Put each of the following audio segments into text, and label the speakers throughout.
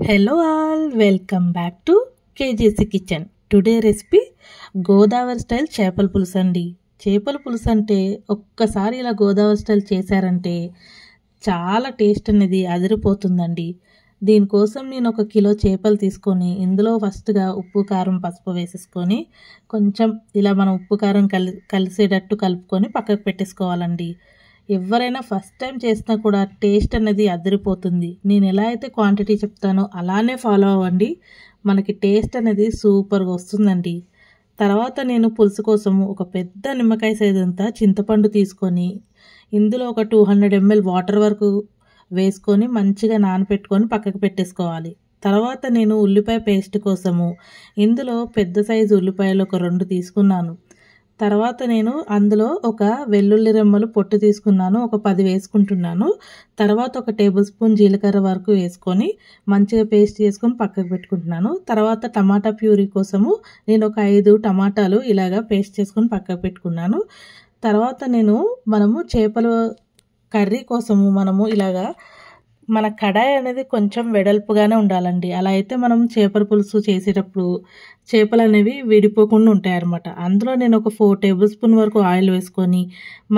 Speaker 1: Hello all, welcome back to KGC kitchen. Today recipe Godavari style చేపల పులుసు అండి. చేపల పులుసు అంటే ఒక్కసారి ఇలా గోదావరి స్టైల్ చేశారంటే చాలా టేస్ట్ అనేది అదిరిపోతుందండి. దీనికోసం నేను 1 కిలో చేపలు తీసుకొని ఇందులో ఫస్ట్గా ఉప్పు కారం పసుపు వేసేసుకొని కొంచెం ఇలా మనం ఉప్పు కారం కలిసేటట్టు కలుపుకొని పక్కకు పెట్టేసుకోవాలండి. ఎవరైనా ఫస్ట్ టైం చేసినా కూడా టేస్ట్ అనేది అదిరిపోతుంది. నేను ఎలా అయితే క్వాంటిటీ చెప్తానో అలానే ఫాలో అవ్వండి, మనకి టేస్ట్ అనేది సూపర్గా వస్తుందండి. తర్వాత నేను పులుసు కోసం ఒక పెద్ద నిమ్మకాయ సైజ్ అంతా చింతపండు తీసుకొని ఇందులో ఒక 200 ml వాటర్ వరకు వేసుకొని మంచిగా నానబెట్టుకొని పక్కకు పెట్టేసుకోవాలి. తర్వాత నేను ఉల్లిపాయ పేస్ట్ కోసము ఇందులో పెద్ద సైజు ఉల్లిపాయలు ఒక 2 తీసుకున్నాను. తర్వాత నేను అందులో ఒక వెల్లుల్లి రెమ్మలు పొట్టు తీసుకున్నాను, ఒక 10 వేసుకుంటున్నాను. తర్వాత 1 టేబుల్ స్పూన్ జీలకర్ర వరకు వేసుకొని మంచిగా పేస్ట్ చేసుకొని పక్కకు పెట్టుకుంటున్నాను. తర్వాత టమాటా ప్యూరీ కోసము నేను ఒక 5 టమాటాలు ఇలాగా పేస్ట్ చేసుకొని పక్కకు పెట్టుకున్నాను. తర్వాత మనము చేపల కర్రీ కోసము మనము ఇలాగా మన కడాయి అనేది కొంచెం వెడల్పుగానే ఉండాలండి. అలా అయితే మనం చేపల పులుసు చేసేటప్పుడు చేపలు అనేవి విడిపోకుండా ఉంటాయన్నమాట. అందులో నేను ఒక 4 టేబుల్ స్పూన్ వరకు ఆయిల్ వేసుకొని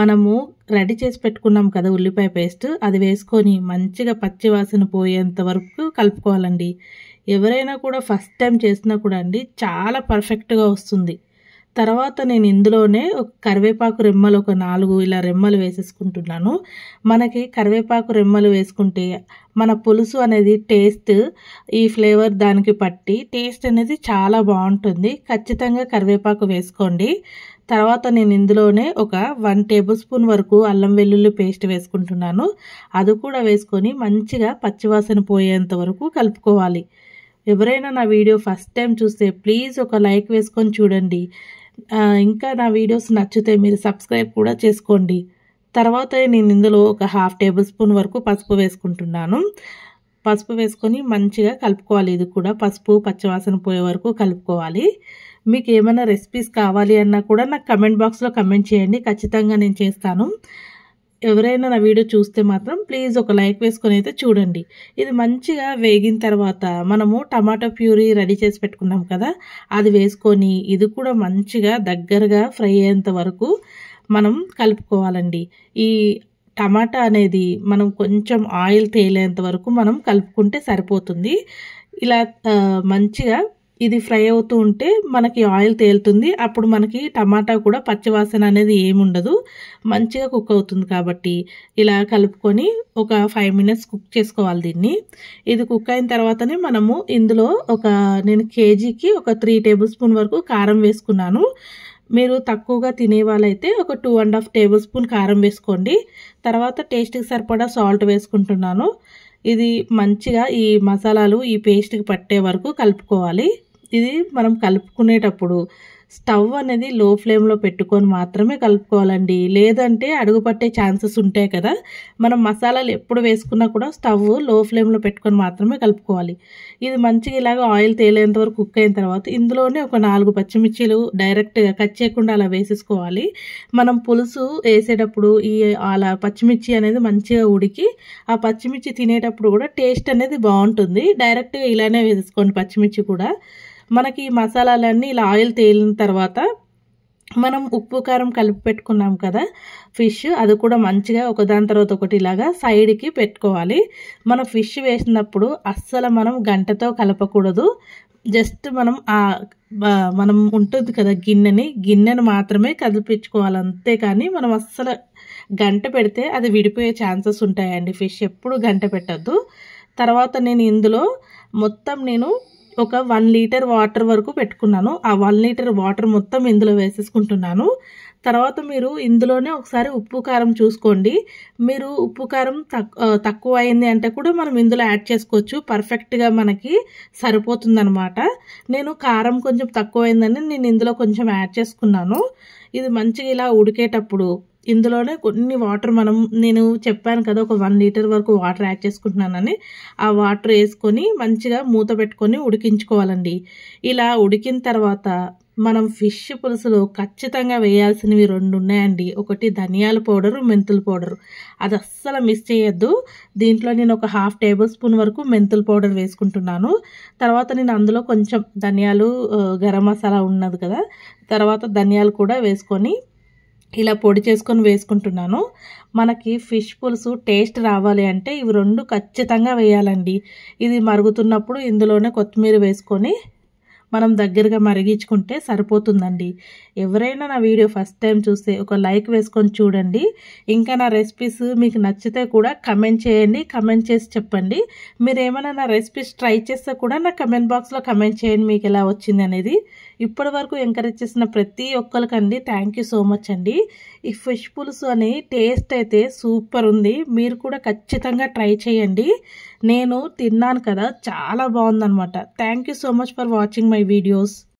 Speaker 1: మనము రెడీ చేసి పెట్టుకున్నాం కదా ఉల్లిపాయ పేస్ట్, అది వేసుకొని మంచిగా పచ్చి వాసన పోయేంత వరకు కలుపుకోవాలండి. ఎవరైనా కూడా ఫస్ట్ టైం చేసినా కూడా అండి చాలా పర్ఫెక్ట్గా వస్తుంది. తర్వాత నేను ఇందులోనే ఒక కరివేపాకు రెమ్మలు ఒక 4 ఇలా రెమ్మలు వేసేసుకుంటున్నాను. మనకి కరివేపాకు రెమ్మలు వేసుకుంటే మన పులుసు అనేది టేస్ట్ ఈ ఫ్లేవర్ దానికి పట్టి టేస్ట్ అనేది చాలా బాగుంటుంది. ఖచ్చితంగా కరివేపాకు వేసుకోండి. తర్వాత నేను ఇందులోనే ఒక 1 టేబుల్ స్పూన్ వరకు అల్లం వెల్లుల్లి పేస్ట్ వేసుకుంటున్నాను. అది కూడా వేసుకొని మంచిగా పచ్చివాసన పోయేంత వరకు కలుపుకోవాలి. ఎవరైనా నా వీడియో ఫస్ట్ టైం చూస్తే ప్లీజ్ ఒక లైక్ వేసుకొని చూడండి. ఇంకా నా వీడియోస్ నచ్చితే మీరు సబ్స్క్రైబ్ కూడా చేసుకోండి. తర్వాత నేను ఇందులో ఒక 1/2 టేబుల్ స్పూన్ వరకు పసుపు వేసుకుంటున్నాను. పసుపు వేసుకొని మంచిగా కలుపుకోవాలి. ఇది కూడా పసుపు పచ్చివాసన పోయే వరకు కలుపుకోవాలి. మీకు ఏమైనా రెసిపీస్ కావాలి అన్నా కూడా నాకు కమెంట్ బాక్స్లో కమెంట్ చేయండి, ఖచ్చితంగా నేను చేస్తాను. ఎవరైనా నా వీడియో చూస్తే మాత్రం ప్లీజ్ ఒక లైక్ వేసుకొని అయితే చూడండి. ఇది మంచిగా వేగిన తర్వాత మనము టమాటా ప్యూరీ రెడీ చేసి పెట్టుకున్నాం కదా, అది వేసుకొని ఇది కూడా మంచిగా దగ్గరగా ఫ్రై అయ్యేంత వరకు మనం కలుపుకోవాలండి. ఈ టమాటా అనేది మనం కొంచెం ఆయిల్ తేలేంత వరకు మనం కలుపుకుంటే సరిపోతుంది. ఇలా మంచిగా ఇది ఫ్రై అవుతూ ఉంటే మనకి ఆయిల్ తేలుతుంది. అప్పుడు మనకి టమాటా కూడా పచ్చివాసన అనేది ఏముండదు, మంచిగా కుక్ అవుతుంది. కాబట్టి ఇలా కలుపుకొని ఒక 5 మినిట్స్ కుక్ చేసుకోవాలి దీన్ని. ఇది కుక్ అయిన తర్వాతనే మనము ఇందులో నేను కేజీకి ఒక 3 టేబుల్ స్పూన్ వరకు కారం వేసుకున్నాను. మీరు తక్కువగా తినే వాళ్ళైతే ఒక 2.5 టేబుల్ స్పూన్ కారం వేసుకోండి. తర్వాత టేస్ట్కి సరిపడా సాల్ట్ వేసుకుంటున్నాను. ఇది మంచిగా ఈ మసాలాలు ఈ పేస్ట్కి పట్టే వరకు కలుపుకోవాలి. ఇది మనం కలుపుకునేటప్పుడు స్టవ్ అనేది లో ఫ్లేమ్లో పెట్టుకొని మాత్రమే కలుపుకోవాలండి. లేదంటే అడుగు పట్టే ఛాన్సెస్ ఉంటాయి కదా. మనం మసాలాలు ఎప్పుడు వేసుకున్నా కూడా స్టవ్ లో ఫ్లేమ్లో పెట్టుకొని మాత్రమే కలుపుకోవాలి. ఇది మంచిగా ఇలాగ ఆయిల్ తేలేంత వరకు కుక్ అయిన తర్వాత ఇందులోనే ఒక 4 పచ్చిమిర్చీలు డైరెక్ట్గా కట్ చేయకుండా అలా వేసేసుకోవాలి. మనం పులుసు వేసేటప్పుడు అలా పచ్చిమిర్చి అనేది మంచిగా ఉడికి ఆ పచ్చిమిర్చి తినేటప్పుడు కూడా టేస్ట్ అనేది బాగుంటుంది. డైరెక్ట్గా ఇలానే వేసేసుకోండి పచ్చిమిర్చి కూడా. మనకి ఈ మసాలాలన్నీ ఇలా ఆయిల్ తేలిన తర్వాత మనం ఉప్పు కారం కలిపి పెట్టుకున్నాం కదా ఫిష్, అది కూడా మంచిగా ఒకదాని తర్వాత ఒకటి ఇలాగా సైడ్కి పెట్టుకోవాలి. మనం ఫిష్ వేసినప్పుడు అస్సలు మనం గంటతో కలపకూడదు. జస్ట్ మనం ఉంటుంది కదా గిన్నెను మాత్రమే కదిలిపించుకోవాలి, అంతేకాని మనం అస్సలు గంట పెడితే అది విడిపోయే ఛాన్సెస్ ఉంటాయండి. ఫిష్ ఎప్పుడు గంట పెట్టద్దు. తర్వాత నేను ఇందులో మొత్తం ఒక 1 లీటర్ వాటర్ వరకు పెట్టుకున్నాను. ఆ 1 లీటర్ వాటర్ మొత్తం ఇందులో వేసేసుకుంటున్నాను. తర్వాత మీరు ఇందులోనే ఒకసారి ఉప్పు కారం చూసుకోండి. మీరు ఉప్పు కారం తక్కువ అయింది అంటే కూడా మనం ఇందులో యాడ్ చేసుకోవచ్చు. పర్ఫెక్ట్గా మనకి సరిపోతుందన్నమాట. నేను కారం కొంచెం తక్కువ అయిందని నేను ఇందులో కొంచెం యాడ్ చేసుకున్నాను. ఇది మంచిగా ఇలా ఉడికేటప్పుడు ఇందులోనే కొన్ని వాటర్ నేను చెప్పాను కదా ఒక 1 లీటర్ వరకు వాటర్ యాడ్ చేసుకుంటున్నానని, ఆ వాటర్ వేసుకొని మంచిగా మూత పెట్టుకొని ఉడికించుకోవాలండి. ఇలా ఉడికిన తర్వాత మనం ఫిష్ పులుసులో ఖచ్చితంగా వేయాల్సినవి 2 ఉన్నాయండి. ఒకటి ధనియాల పౌడరు, మెంతుల పౌడరు. అది అస్సలు మిస్ చేయొద్దు. దీంట్లో నేను ఒక 1/2 టేబుల్ స్పూన్ వరకు మెంతుల పౌడర్ వేసుకుంటున్నాను. తర్వాత నేను అందులో కొంచెం ధనియాలు, గరం మసాలా ఉన్నది కదా, తర్వాత ధనియాలు కూడా వేసుకొని ఇలా పొడి చేసుకొని వేసుకుంటున్నాను. మనకి ఫిష్ పులుసు టేస్ట్ రావాలి అంటే ఇవి 2 ఖచ్చితంగా వేయాలండి. ఇది మరుగుతున్నప్పుడు ఇందులోనే కొత్తిమీర వేసుకొని మనం దగ్గరగా మరిగించుకుంటే సరిపోతుందండి. ఎవరైనా నా వీడియో ఫస్ట్ టైం చూస్తే ఒక లైక్ వేసుకొని చూడండి. ఇంకా నా రెసిపీస్ మీకు నచ్చితే కూడా కమెంట్ చేయండి. కమెంట్ చేసి చెప్పండి. మీరు ఏమైనా నా రెసిపీస్ ట్రై చేస్తే కూడా నా కమెంట్ బాక్స్లో కమెంట్ చేయండి మీకు ఎలా వచ్చింది అనేది. ఇప్పటి వరకు ఎంకరేజ్ చేసిన ప్రతి ఒక్కరికండి థ్యాంక్ యూ సో మచ్ అండి. ఈ ఫిష్ పులుసు అని టేస్ట్ అయితే సూపర్ ఉంది. మీరు కూడా ఖచ్చితంగా ట్రై చేయండి. నేను తిన్నాను కదా, చాలా బాగుందనమాట. Thank you so much for watching my videos.